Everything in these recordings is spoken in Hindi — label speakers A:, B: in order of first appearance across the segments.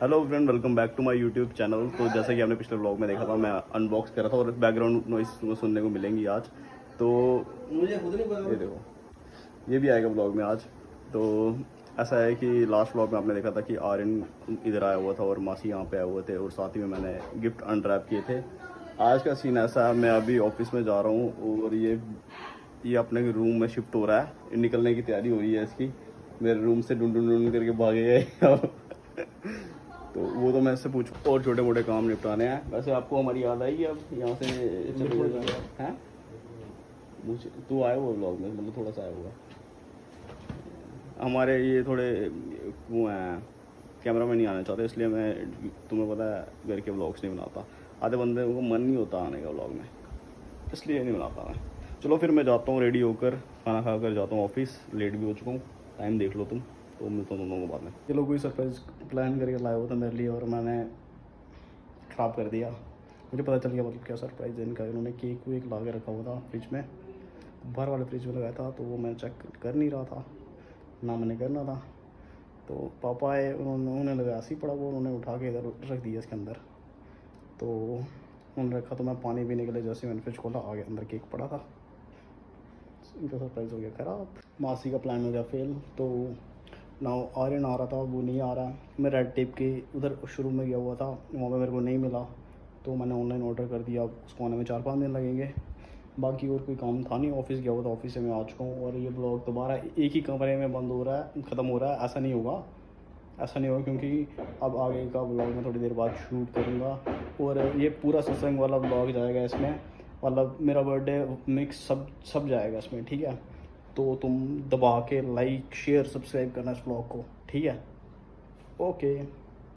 A: Hello friend, welcome back to my YouTube channel. तो जैसा कि आपने पिछले व्लॉग में देखा था, मैं अनबॉक्स कर रहा था और बैकग्राउंड नॉइस सुनने को मिलेंगी आज। तो मुझे खुद नहीं पता, ये देखो, ये भी आएगा व्लॉग में आज। तो ऐसा है कि लास्ट व्लॉग में आपने देखा था कि आर्यन इधर आया हुआ था और मासी यहाँ पे आए हुए थे और साथ ही में मैंने गिफ्ट अनरैप किए थे। आज का सीन ऐसा है, मैं अभी ऑफिस में जा रहा हूँ और ये अपने रूम में शिफ्ट हो रहा है, निकलने की तैयारी हो रही है इसकी। मेरे रूम से ढूंढ ढूंढ ढूंढ करके भागे गए। तो वो तो मैं इससे पूछ और छोटे मोटे काम निपटाने हैं। वैसे आपको हमारी याद आएगी अब यहाँ से हैं? मुझे तू आया हुआ व्लॉग में, मतलब थोड़ा सा आया हुआ। हमारे ये थोड़े वो हैं, कैमरा में नहीं आना चाहते, इसलिए मैं, तुम्हें पता है, घर के व्लॉग्स नहीं बनाता। आधे बंदे को मन नहीं होता आने का व्लॉग में, इसलिए नहीं बनाता मैं। चलो फिर मैं जाता हूँ, रेडी होकर खाना खा कर जाता हूँ ऑफिस। लेट भी हो चुका हूँ, टाइम देख लो तुम। तो मिलता हूँ दोनों को बाद में। ये लोग कोई सरप्राइज प्लान करके लाया हुआ था मेरे लिए और मैंने ख़राब कर दिया। मुझे पता चल गया मतलब क्या सरप्राइज़ है इनका। इन्होंने केक वेक ला के रखा हुआ था फ्रिज में, बाहर वाले फ्रिज में लगाया था, तो वो मैं चेक कर नहीं रहा था ना, मैंने करना था। तो पापा आए, उन्होंने लगा ऐसे ही पड़ा वो, उन्होंने उठा के इधर रख दिया इसके अंदर। तो उन्होंने रखा, तो मैं पानी पीने के लिए जैसे मैंने फ्रिज खोला, आ गया अंदर केक पड़ा था। इनका सरप्राइज़ हो गया ख़राब। मासी का प्लान हो गया फेल। तो ना आर्यन आ रहा था, वो नहीं आ रहा। मैं रेड टेप के उधर शुरू में गया हुआ था, वहाँ पे मेरे को नहीं मिला, तो मैंने ऑनलाइन ऑर्डर कर दिया। उसको आने में 4-5 दिन लगेंगे। बाकी और कोई काम था नहीं, ऑफिस गया हुआ था, ऑफिस से मैं आ चुका हूँ। और ये ब्लॉग दोबारा एक ही कमरे में बंद हो रहा है, ख़त्म हो रहा है। ऐसा नहीं होगा, ऐसा नहीं होगा, क्योंकि अब आगे का ब्लॉग मैं थोड़ी देर बाद शूट करूँगा। और ये पूरा सत्संग वाला ब्लॉग जाएगा इसमें, मतलब मेरा बर्थडे मिक्स सब जाएगा इसमें, ठीक है। तो तुम दबा के लाइक शेयर सब्सक्राइब करना इस ब्लॉग को, ठीक है। ओके।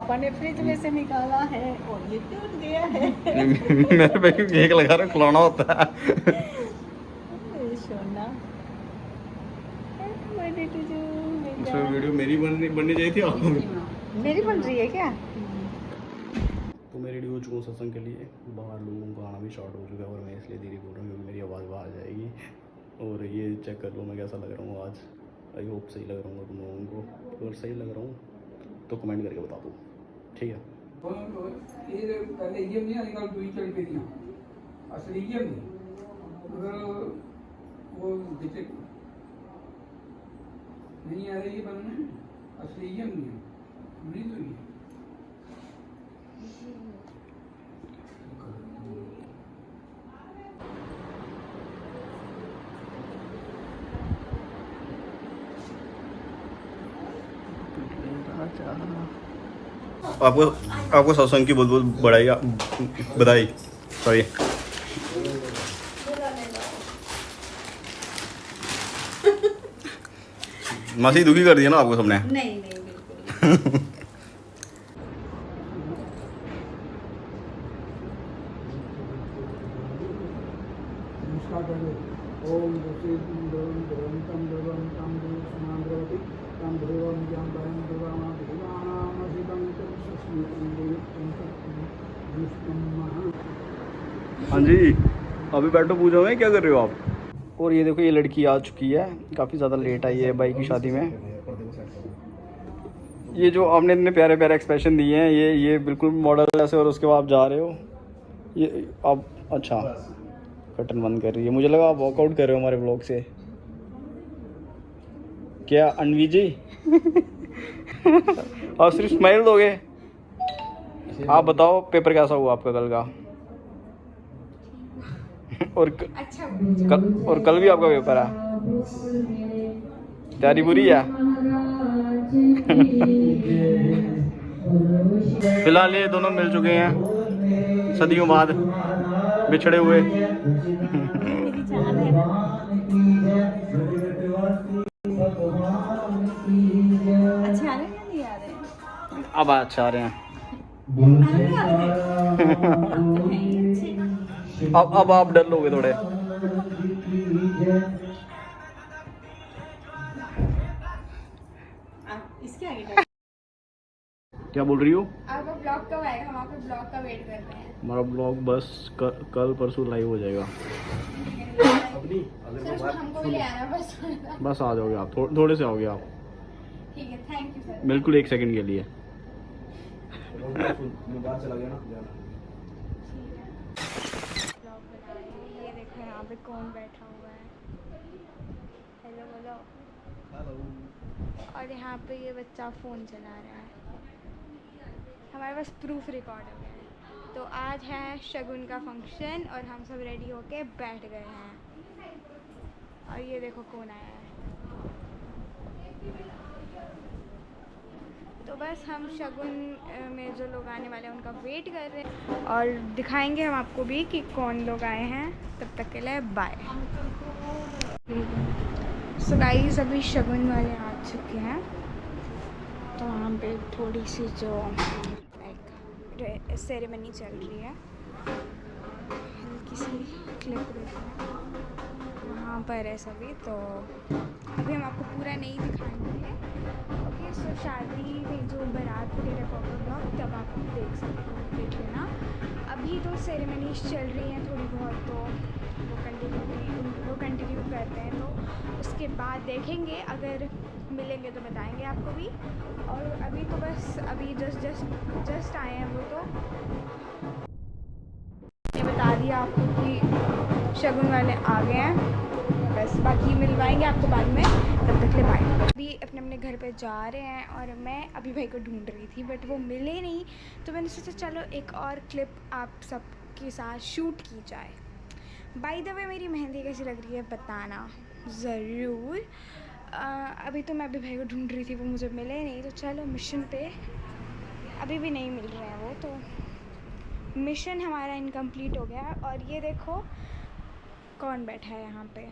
B: पापा ने फ्रिज में से निकाला है और ये टूट गया है।
A: मेरे पे केक लगा रहा, खिलौना होता है।
B: सोना बर्थडे टू यू।
A: इसमें वीडियो मेरी बननी चाहिए थी आपको।
B: मेरी बन रही है क्या?
A: तो मैं रेडी हो चुका हूँ सत्संग के लिए। बाहर लोगों का आना भी स्टार्ट हो चुका है और मैं इसलिए धीरे बोल रहा हूँ क्योंकि मेरी आवाज़ बाहर जाएगी। और ये चेक कर लो मैं कैसा लग रहा हूँ आज। आई होप सही लग रहा हूँ तुम लोगों को। अगर सही लग रहा हूँ तो कमेंट करके बता दो, ठीक है।
C: पहले ये नहीं आजकल दो ही चल पे दिया असली ये नहीं मगर वो डिटेक्ट नहीं आ रही है बनने असली ये नहीं तो ये
A: आपको सत्संग की बहुत बहुत बधाई। सॉरी। मासी दुखी कर दिया ना आपको सबने?
B: नहीं नहीं बिल्कुल।
C: ओम तम समांद्रवती तम ध्रुवम ज्ञान भयं देवानां देवानामसितं
A: हाँ जी, अभी बैठो पूजा में, क्या कर रहे हो आप? और ये देखो, ये लड़की आ चुकी है, काफ़ी ज़्यादा लेट आई है भाई की शादी में। ये जो आपने इतने प्यारे प्यारे एक्सप्रेशन दिए हैं, ये बिल्कुल मॉडल ऐसे, और उसके बाद आप जा रहे हो। ये आप, अच्छा, कर्टन बंद कर रही है, मुझे लगा आप वॉकआउट कर रहे हो हमारे ब्लॉग से। क्या अनवी जी? आप सिर्फ स्माइल दोगे? आप बताओ पेपर कैसा हुआ आपका कल का? और कल भी आपका पेपर है? तैयारी बुरी है? फिलहाल ये दोनों मिल चुके हैं सदियों बाद, बिछड़े हुए।
B: अच्छे आ रहे हैं नहीं आ रहे?
A: अब अच्छा आ रहे हैं। अब आप डर लोगे थोड़े।
B: इसके आगे
A: क्या बोल रही हो?
D: आपका ब्लॉग कब आएगा? हम आपके ब्लॉग का वेट कर रहे हैं।
A: हमारा ब्लॉग बस कल परसों लाइव हो जाएगा।
D: सर हमको भी ले आना बस।
A: बस आ जाओगे आप, थोड़े से आओगे आप,
D: ठीक है, थैंक यू सर।
A: बिल्कुल 1 सेकंड के लिए। मैं बाहर चला गया ना
D: ब्लॉग बना रही हूँ। ये देखो यहाँ पे कौन बैठा हुआ है, हेलो बोलो। और यहाँ पे ये बच्चा फ़ोन चला रहा है। हमारे पास प्रूफ रिकॉर्ड हो गया है। तो आज है शगुन का फंक्शन और हम सब रेडी होके बैठ गए हैं। और ये देखो कौन आया है। तो बस हम शगुन में जो लोग आने वाले हैं उनका वेट कर रहे हैं और दिखाएंगे हम आपको भी कि कौन लोग आए हैं। तब तक के लिए बाय। सो गाइस अभी शगुन वाले आ चुके हैं। तो वहाँ पे थोड़ी सी जो लाइक सेरेमनी चल रही है, हल्की सी क्लिप वहाँ पर है सभी। तो अभी हम आपको पूरा नहीं दिखाएंगे। ओके सो शादी में जो बारात वगैरह का ब्लॉग तब आप देख सकते हो, देख लेना। अभी तो सेरेमनीज चल रही हैं थोड़ी बहुत, तो वो कंटिन्यू कर रहे हैं। तो उसके बाद देखेंगे, अगर मिलेंगे तो बताएंगे आपको भी। और अभी तो बस अभी जस्ट आए हैं वो। तो ये बता दिया आपको कि शगुन वाले आ गए हैं। बस बाकी मिलवाएंगे आपको बाद में। तब तक ले बाय। अभी अपने अपने घर पे जा रहे हैं और मैं अभी भाई को ढूंढ रही थी बट वो मिले नहीं। तो मैंने सोचा चलो एक और क्लिप आप सबके साथ शूट की जाए। बाय द वे मेरी मेहंदी कैसी लग रही है बताना ज़रूर। अभी तो मैं अभी भाई को ढूंढ रही थी, वो मुझे मिले नहीं। तो चलो मिशन पे अभी भी नहीं मिल रहे हैं वो, तो मिशन हमारा इनकम्प्लीट हो गया। और ये देखो कौन बैठा है यहाँ पे।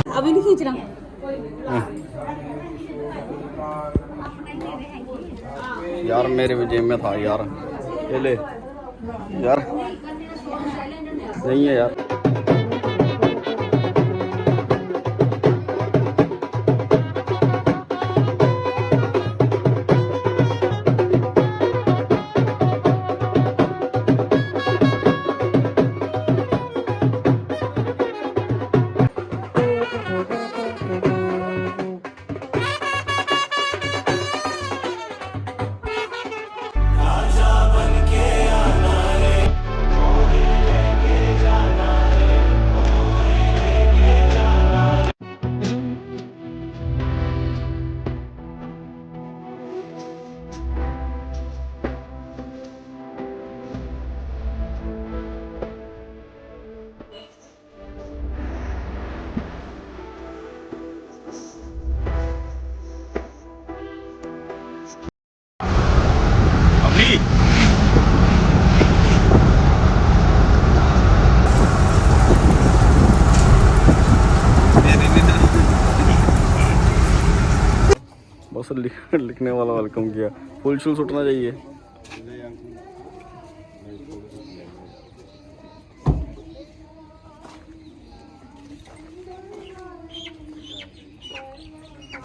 B: अभी नहीं खींच रहा।
A: यार मेरे भी जेब में था यार, ये ले यार, नहीं है यार। बस लिखने वाला वेलकम किया। फुल शूज उठना चाहिए।